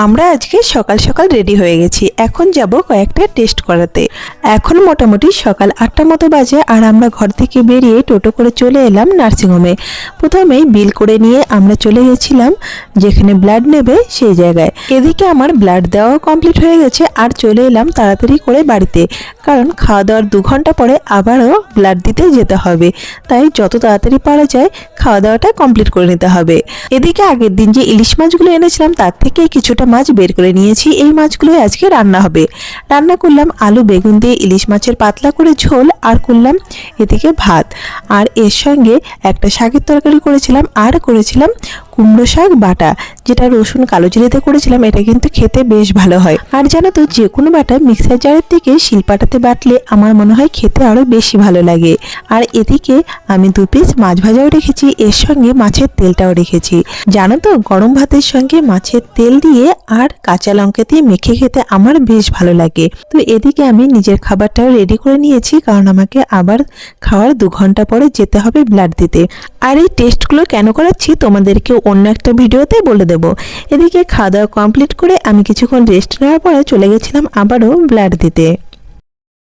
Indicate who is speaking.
Speaker 1: আমরা আজকে সকাল সকাল রেডি হয়ে গেছি। এখন যাব কয়েকটা টেস্ট করাতে। এখন মোটামুটি সকাল 8টার মতো বাজে আর আমরা ঘর থেকে বেরিয়ে টোটো করে চলে এলাম নার্সিংহোমে। প্রথমেই বিল করে নিয়ে আমরা চলে গেছিলাম যেখানে ব্লাড নেবে সেই জায়গায়। এদিকে আমার ব্লাড দেওয়াও কমপ্লিট হয়ে গেছে আর চলে এলাম তাড়াতাড়ি করে বাড়িতে, কারণ খাওয়া দাওয়ার 2 ঘন্টা পরে আবারও ব্লাড দিতে যেতে হবে। তাই যত তাড়াতাড়ি পারা যায় খাওয়া দাওয়াটা কমপ্লিট করে নিতে হবে। এদিকে আগের দিন যে ইলিশ মাছগুলো এনেছিলাম তার থেকে কিছুটা মাছ বের করে নিয়েছি। এই মাছগুলো আজকে রান্না হবে। রান্না করলাম আলু বেগুন দিয়ে ইলিশ মাছের পাতলা করে ঝোল, আর করলাম এদিকে ভাত, আর এর সঙ্গে একটা শাকের তরকারি করেছিলাম, আর করেছিলাম কুমড়ো শাক বাটা, যেটা রসুন কালো জিরেতে করেছিলাম। এটা কিন্তু খেতে বেশ ভালো হয়। আর জানো তো, যে কোনো বাটা মিক্সার জারের থেকে শিলপাটাতে বাটলে আমার মনে হয় খেতে আরও বেশি ভালো লাগে। আর এদিকে আমি 2 পিস মাছ ভাজাও রেখেছি, এর সঙ্গে মাছের তেলটাও রেখেছি। জানো তো, গরম ভাতের সঙ্গে মাছের তেল দিয়ে আর কাঁচা লঙ্কা দিয়ে মেখে খেতে আমার বেশ ভালো লাগে। তো এদিকে আমি নিজের খাবারটাও রেডি করে নিয়েছি, কারণ আমাকে আবার খাওয়ার 2 ঘন্টা পরে যেতে হবে ব্লাড দিতে। আর এই টেস্টগুলো কেন করাচ্ছি তোমাদেরকে অন্য একটা ভিডিওতে বলে দেব। এদিকে খাওয়া দাওয়া কমপ্লিট করে আমি কিছুক্ষণ রেস্ট নেওয়ার পরে চলে গেছিলাম আবারও ব্লাড দিতে।